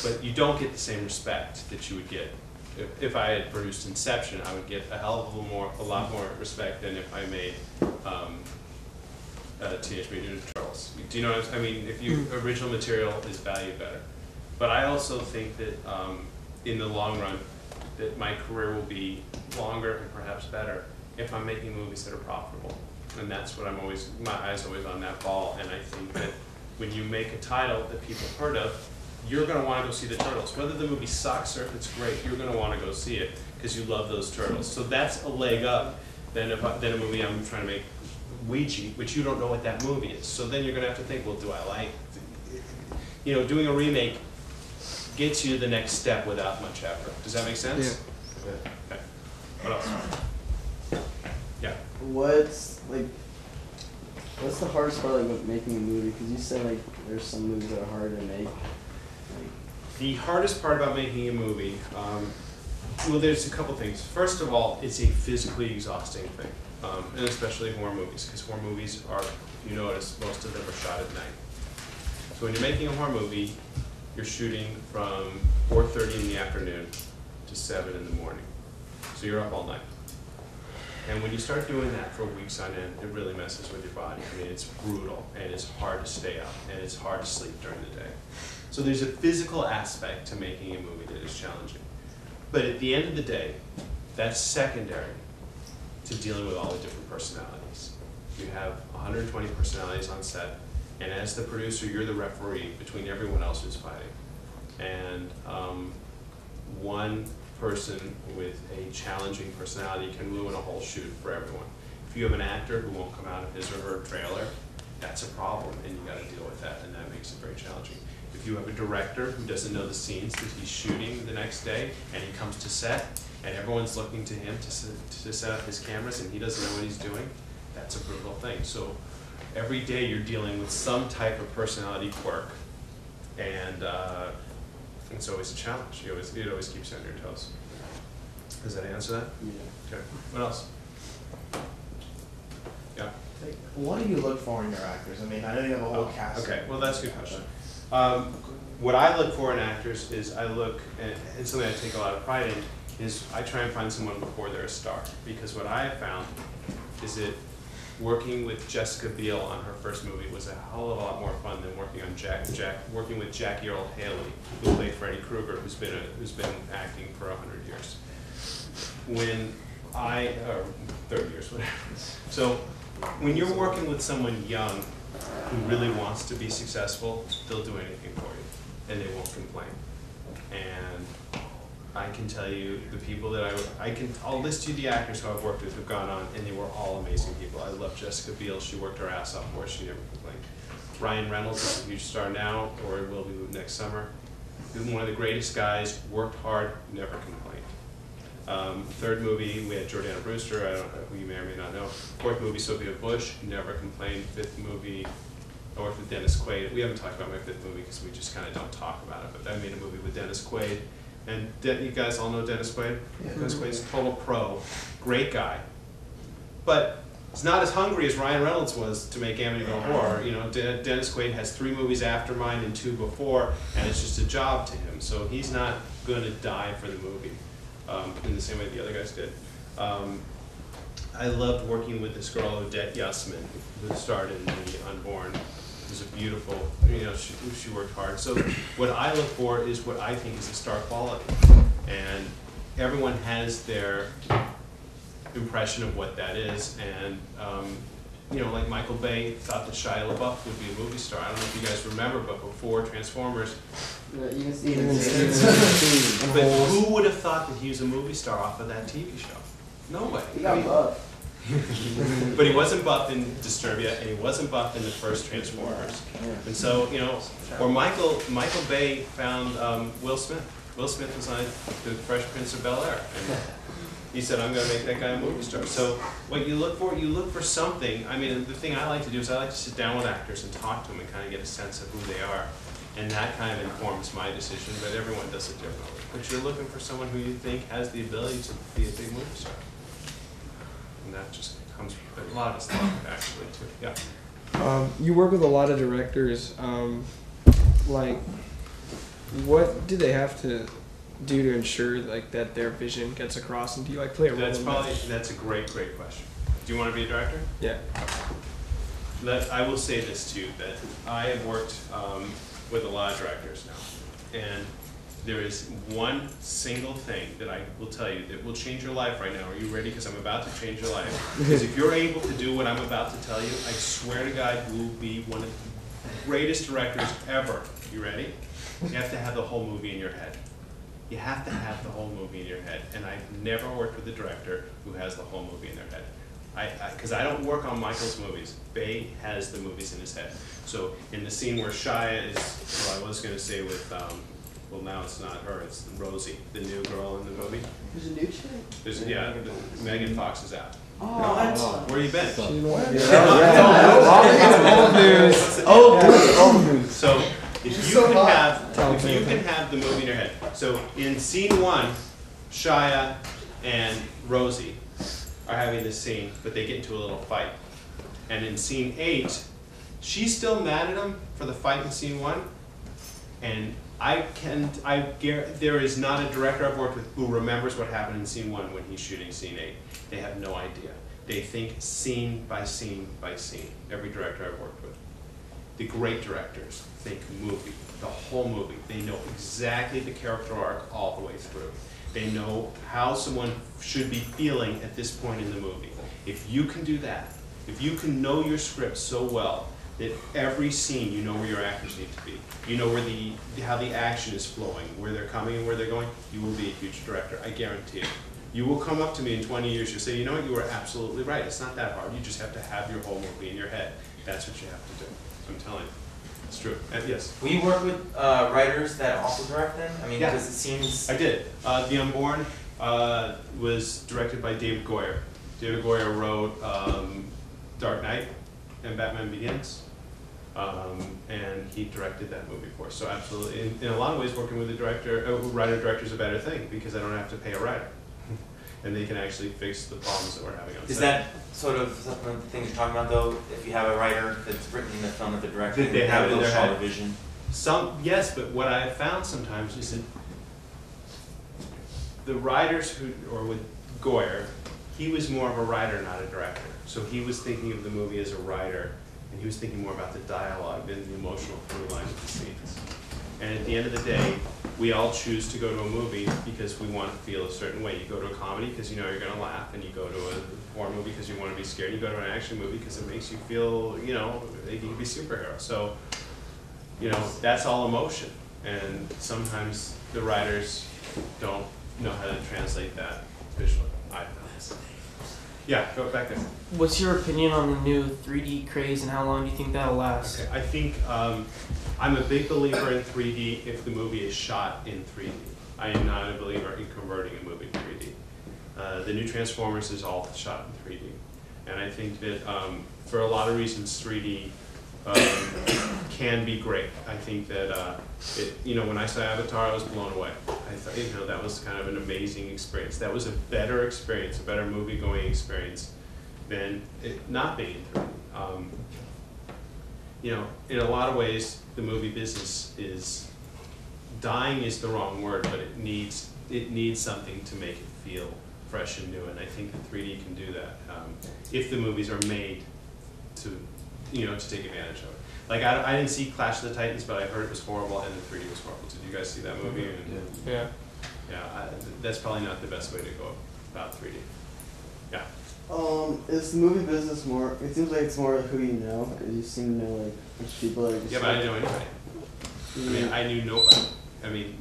but you don't get the same respect that you would get if I had produced Inception. I would get a lot more respect than if I made Teenage Mutant Ninja Turtles. Do you know what I mean? If your original material is valued better. But I also think that in the long run, that my career will be longer and perhaps better if I'm making movies that are profitable. And that's what my eye's always on that ball. And I think that when you make a title that people have heard of, you're going to want to go see the Turtles. Whether the movie sucks or if it's great, you're going to want to go see it because you love those Turtles. So that's a leg up than a movie I'm trying to make, Ouija, which you don't know what that movie is. So then you're going to have to think, well, do I like, doing a remake gets you the next step without much effort. Does that make sense? Yeah. Okay. What else? Yeah. What's the hardest part with making a movie? Because you said there's some movies that are hard to make. The hardest part about making a movie, well, there's a couple things. First of all, it's a physically exhausting thing, and especially horror movies, because horror movies are, if you notice, most of them are shot at night. So when you're making a horror movie, you're shooting from 4:30 in the afternoon to 7 in the morning. So you're up all night. And when you start doing that for weeks on end, it really messes with your body. I mean, it's brutal, and it's hard to stay up, and it's hard to sleep during the day. So there's a physical aspect to making a movie that is challenging. But at the end of the day, that's secondary to dealing with all the different personalities. You have 120 personalities on set, and as the producer, you're the referee between everyone else who's fighting. And one person with a challenging personality can ruin a whole shoot for everyone. If you have an actor who won't come out of his or her trailer, that's a problem, and you got to deal with that, and that makes it very challenging. If you have a director who doesn't know the scenes that he's shooting the next day, and he comes to set, and everyone's looking to him to set up his cameras, and he doesn't know what he's doing, that's a brutal thing. So every day you're dealing with some type of personality quirk, and it's always a challenge. It always keeps you on your toes. Does that answer that? Yeah. Okay. What else? Yeah. What do you look for in your actors? I mean, I know you have a whole cast. Okay, well that's a good question. What I look for in actors is and something I take a lot of pride in, is I try and find someone before they're a star. Because what I have found is that working with Jessica Biel on her first movie was a hell of a lot more fun than working with Jackie Earle Haley, who played Freddy Krueger, who's been acting for 100 years. Or 30 years, whatever. So when you're working with someone young who really wants to be successful, they'll do anything for you, and they won't complain. And I can tell you the people that I'll list you the actors who I've worked with who've gone on, and they were all amazing people. I love Jessica Biel. She worked her ass off for us. She never complained. Ryan Reynolds is a huge star now, or will be next summer. He's one of the greatest guys, worked hard, never complained. Third movie, we had Jordana Brewster, I don't know who you may or may not know. Fourth movie, Sophia Bush, never complained. Fifth movie, I worked with Dennis Quaid. We haven't talked about my fifth movie because we just kind of don't talk about it, but I made a movie with Dennis Quaid. And you guys all know Dennis Quaid? Yeah. Dennis Quaid's a total pro, great guy. But he's not as hungry as Ryan Reynolds was to make Amityville Horror. Dennis Quaid has 3 movies after mine and 2 before, and it's just a job to him. So he's not going to die for the movie in the same way the other guys did. I loved working with this girl, Odette Yusman, who starred in The Unborn. It was a beautiful, she worked hard. So what I look for is what I think is the star quality. And everyone has their impression of what that is. And, like Michael Bay thought that Shia LaBeouf would be a movie star. I don't know if you guys remember, but before Transformers, But who would have thought that he was a movie star off of that TV show? Nobody. He got buff. But he wasn't buff in Disturbia, and he wasn't buff in the first Transformers. And so, or Michael Bay found Will Smith. Will Smith was on The Fresh Prince of Bel-Air. And he said, I'm going to make that guy a movie star. So what you look for something. I mean, the thing I like to do is I like to sit down with actors and talk to them and kind of get a sense of who they are. And that kind of informs my decision, but everyone does it differently. But you're looking for someone who you think has the ability to be a big movie star. And that just comes with a lot of us luck, actually, too. Yeah. You work with a lot of directors. What do they have to do to ensure like that their vision gets across, and do you like play a role in that? That's a great question. Do you want to be a director? Yeah. I will say this too, that I have worked with a lot of directors now, and there is one single thing that I will tell you that will change your life right now. Are you ready? Because I'm about to change your life. Because if you're able to do what I'm about to tell you, I swear to God, you will be one of the greatest directors ever. You ready? You have to have the whole movie in your head. You have to have the whole movie in your head. And I've never worked with a director who has the whole movie in their head. Because I don't work on Michael's movies. Bay has the movies in his head. So in the scene where Shia is, well, I was going to say with, well now it's not her, it's Rosie, the new girl in the movie. There's a new chick? Yeah, Megan Fox is out. Oh, that's... Where you been? Old news. So if you can have the movie in your head. So in scene 1, Shia and Rosie are having this scene, but they get into a little fight. And in scene 8, she's still mad at him for the fight in scene 1. And there is not a director I've worked with who remembers what happened in scene 1 when he's shooting scene 8. They have no idea. They think scene by scene by scene, every director I've worked with. The great directors think movie, the whole movie. They know exactly the character arc all the way through. They know how someone should be feeling at this point in the movie. If you can do that, if you can know your script so well that every scene you know where your actors need to be, you know where how the action is flowing, where they're coming and where they're going, you will be a huge director, I guarantee it. You will come up to me in 20 years, you'll say, you know what, you were absolutely right. It's not that hard. You just have to have your whole movie in your head. That's what you have to do. I'm telling you. It's true. Yes? Will you work with writers that also direct them? I mean, Yeah. because it seems... I did. The Unborn was directed by David Goyer. David Goyer wrote Dark Knight and Batman Begins. And he directed that movie for us. So absolutely, in a lot of ways, working with a writer-director is a better thing because I don't have to pay a writer. And they can actually fix the problems that we're having on set. Is that sort of some of the things you're talking about, though? If you have a writer that's written the film that they're directing, They have it in their head. vision? Yes, but what I have found sometimes is that the writers or with Goyer, he was more of a writer, not a director. So he was thinking of the movie as a writer, and he was thinking more about the dialogue than the emotional through line of the scenes. And at the end of the day, we all choose to go to a movie because we want to feel a certain way. You go to a comedy because you know you're going to laugh, and you go to a horror movie because you want to be scared. You go to an action movie because it makes you feel, you know, like you can be superhero. So, you know, that's all emotion. And sometimes the writers don't know how to translate that visually. I don't know. Yeah, go back there. What's your opinion on the new 3D craze, and how long do you think that'll last? Okay, I think I'm a big believer in 3D if the movie is shot in 3D. I am not a believer in converting a movie to 3D. The new Transformers is all shot in 3D. And I think that for a lot of reasons 3D can be great. I think that, you know, when I saw Avatar, I was blown away. I thought, you know, that was kind of an amazing experience. That was a better experience, a better movie-going experience than it not being in 3D. You know, in a lot of ways, the movie business is dying is the wrong word, but it needs something to make it feel fresh and new, and I think that 3D can do that if the movies are made to, you know, to take advantage of it. Like I didn't see Clash of the Titans, but I heard it was horrible, and the 3D was horrible. Did you guys see that movie? Yeah. Yeah, that's probably not the best way to go about 3D. Yeah. Is the movie business more? It seems like it's more who you know. You seem to know like which people are. Yeah, but I didn't know anybody. I mean, I knew nobody. I mean,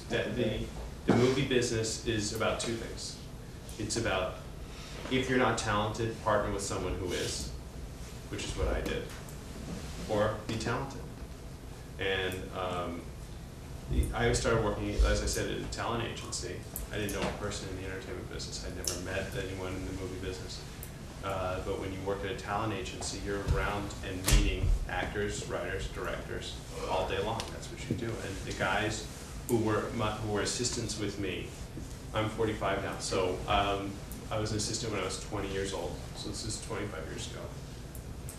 the movie business is about two things. It's about if you're not talented, partner with someone who is, which is what I did, or be talented. And I started working, as I said, at a talent agency. I didn't know a person in the entertainment business. I'd never met anyone in the movie business. But when you work at a talent agency, you're around and meeting actors, writers, directors all day long. That's what you do. And the guys who were assistants with me, I'm 45 now, so I was an assistant when I was 20 years old. So this is 25 years ago.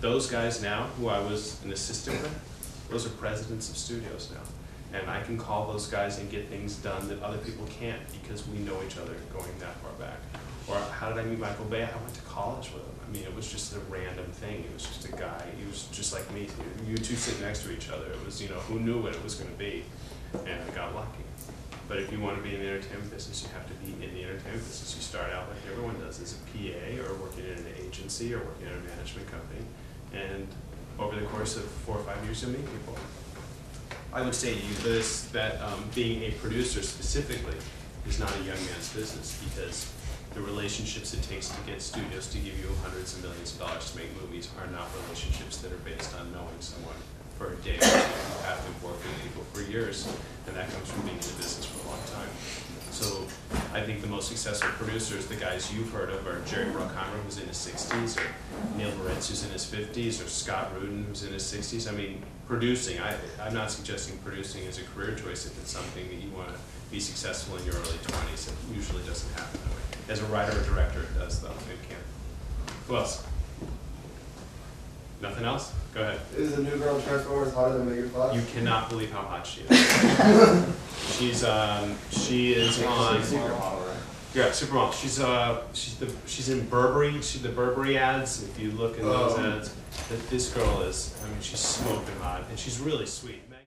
Those guys now, who I was an assistant with, those are presidents of studios now. And I can call those guys and get things done that other people can't because we know each other going that far back. Or how did I meet Michael Bay? I went to college with him. I mean, it was just a random thing. He was just a guy. He was just like me. You two sit next to each other. It was, you know, who knew what it was going to be? And I got lucky. But if you want to be in the entertainment business, you have to be in the entertainment business. You start out like everyone does as a PA or working in an agency or working in a management company. And over the course of 4 or 5 years, you'll meet people. I would say to you this, that being a producer specifically is not a young man's business, because the relationships it takes to get studios to give you hundreds of millions of dollars to make movies are not relationships that are based on knowing someone for a day or two. You have to work with people for years, and that comes from being in the business for a long time. So I think the most successful producers, the guys you've heard of, are Jerry Bruckheimer, who's in his 60s, or Neil Moritz, who's in his 50s, or Scott Rudin, who's in his 60s. I mean, producing, I'm not suggesting producing as a career choice if it's something that you want to be successful in your early 20s. It usually doesn't happen that way. As a writer or director, it does, though. It can. Who else? Nothing else? Go ahead. Is the new girl in Transformers hotter than Megan Fox? You cannot believe how hot she is. She is on. Yeah, supermodel. She's in Burberry. The Burberry ads. If you look at those ads, that this girl is. I mean, she's smoking hot, and she's really sweet.